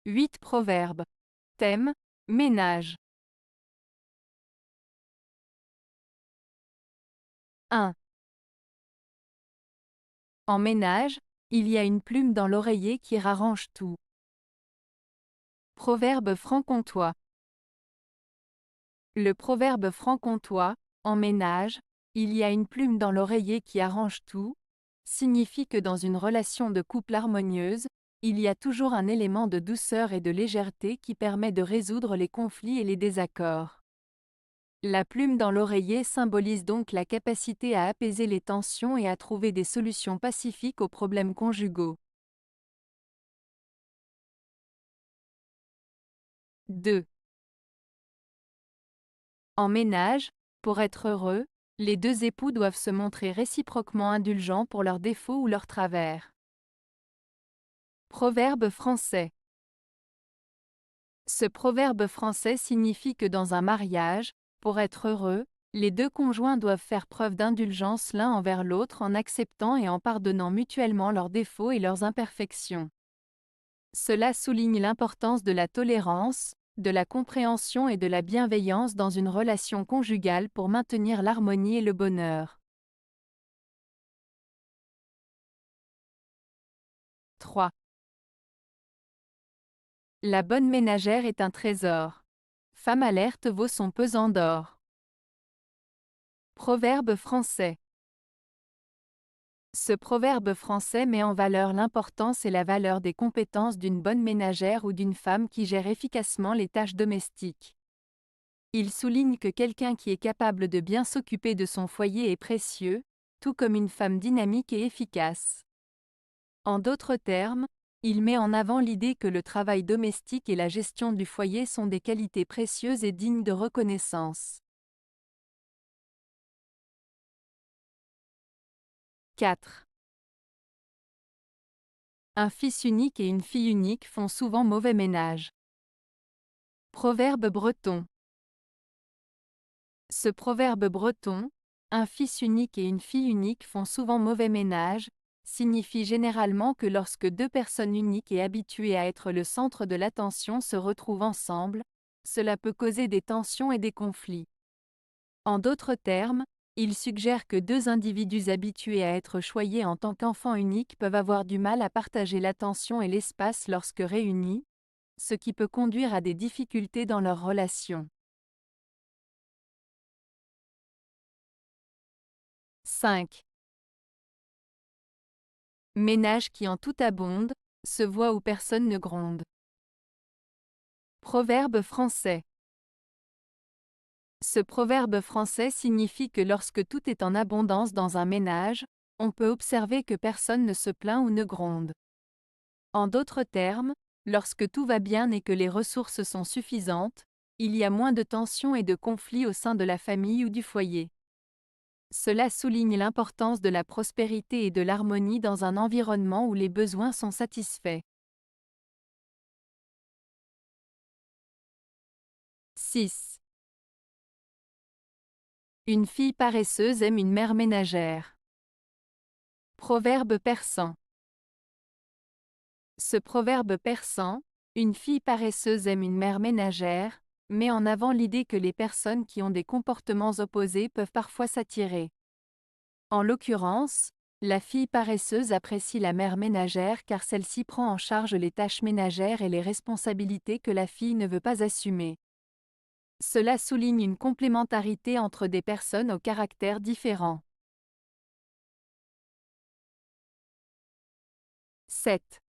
8 proverbes. Thème, ménage. 1. En ménage, il y a une plume dans l'oreiller qui arrange tout. Proverbe franc-comtois. Le proverbe franc-comtois, en ménage, il y a une plume dans l'oreiller qui arrange tout, signifie que dans une relation de couple harmonieuse, il y a toujours un élément de douceur et de légèreté qui permet de résoudre les conflits et les désaccords. La plume dans l'oreiller symbolise donc la capacité à apaiser les tensions et à trouver des solutions pacifiques aux problèmes conjugaux. 2. En ménage, pour être heureux, les deux époux doivent se montrer réciproquement indulgents pour leurs défauts ou leurs travers. Proverbe français. Ce proverbe français signifie que dans un mariage, pour être heureux, les deux conjoints doivent faire preuve d'indulgence l'un envers l'autre en acceptant et en pardonnant mutuellement leurs défauts et leurs imperfections. Cela souligne l'importance de la tolérance, de la compréhension et de la bienveillance dans une relation conjugale pour maintenir l'harmonie et le bonheur. 3. La bonne ménagère est un trésor. Femme alerte vaut son pesant d'or. Proverbe français. Ce proverbe français met en valeur l'importance et la valeur des compétences d'une bonne ménagère ou d'une femme qui gère efficacement les tâches domestiques. Il souligne que quelqu'un qui est capable de bien s'occuper de son foyer est précieux, tout comme une femme dynamique et efficace. En d'autres termes, il met en avant l'idée que le travail domestique et la gestion du foyer sont des qualités précieuses et dignes de reconnaissance. 4. Un fils unique et une fille unique font souvent mauvais ménage. Proverbe breton. Ce proverbe breton, un fils unique et une fille unique font souvent mauvais ménage, signifie généralement que lorsque deux personnes uniques et habituées à être le centre de l'attention se retrouvent ensemble, cela peut causer des tensions et des conflits. En d'autres termes, il suggère que deux individus habitués à être choyés en tant qu'enfants uniques peuvent avoir du mal à partager l'attention et l'espace lorsque réunis, ce qui peut conduire à des difficultés dans leur relation. 5. Ménage qui en tout abonde, se voit où personne ne gronde. Proverbe français. Ce proverbe français signifie que lorsque tout est en abondance dans un ménage, on peut observer que personne ne se plaint ou ne gronde. En d'autres termes, lorsque tout va bien et que les ressources sont suffisantes, il y a moins de tensions et de conflits au sein de la famille ou du foyer. Cela souligne l'importance de la prospérité et de l'harmonie dans un environnement où les besoins sont satisfaits. 6. Une fille paresseuse aime une mère ménagère. Proverbe persan. Ce proverbe persan, une fille paresseuse aime une mère ménagère, met en avant l'idée que les personnes qui ont des comportements opposés peuvent parfois s'attirer. En l'occurrence, la fille paresseuse apprécie la mère ménagère car celle-ci prend en charge les tâches ménagères et les responsabilités que la fille ne veut pas assumer. Cela souligne une complémentarité entre des personnes aux caractères différents. 7.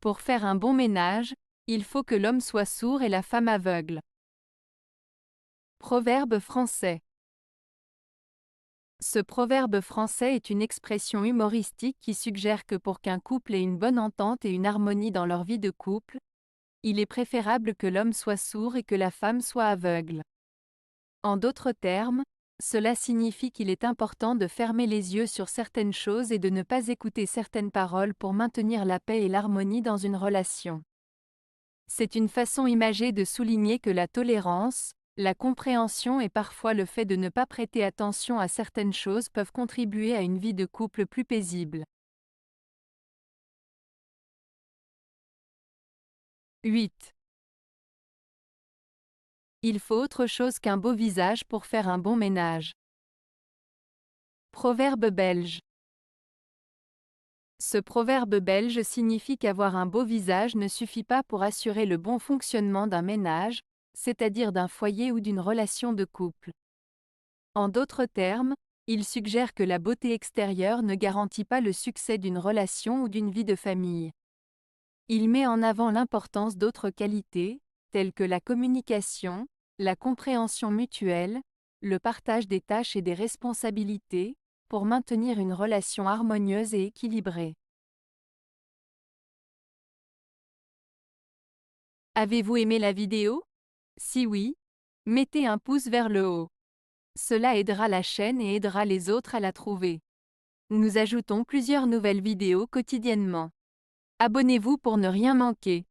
Pour faire un bon ménage, il faut que l'homme soit sourd et la femme aveugle. Proverbe français. Ce proverbe français est une expression humoristique qui suggère que pour qu'un couple ait une bonne entente et une harmonie dans leur vie de couple, il est préférable que l'homme soit sourd et que la femme soit aveugle. En d'autres termes, cela signifie qu'il est important de fermer les yeux sur certaines choses et de ne pas écouter certaines paroles pour maintenir la paix et l'harmonie dans une relation. C'est une façon imagée de souligner que la tolérance, la compréhension et parfois le fait de ne pas prêter attention à certaines choses peuvent contribuer à une vie de couple plus paisible. 8. Il faut autre chose qu'un beau visage pour faire un bon ménage. Proverbe belge. Ce proverbe belge signifie qu'avoir un beau visage ne suffit pas pour assurer le bon fonctionnement d'un ménage, c'est-à-dire d'un foyer ou d'une relation de couple. En d'autres termes, il suggère que la beauté extérieure ne garantit pas le succès d'une relation ou d'une vie de famille. Il met en avant l'importance d'autres qualités, telles que la communication, la compréhension mutuelle, le partage des tâches et des responsabilités, pour maintenir une relation harmonieuse et équilibrée. Avez-vous aimé la vidéo? Si oui, mettez un pouce vers le haut. Cela aidera la chaîne et aidera les autres à la trouver. Nous ajoutons plusieurs nouvelles vidéos quotidiennement. Abonnez-vous pour ne rien manquer.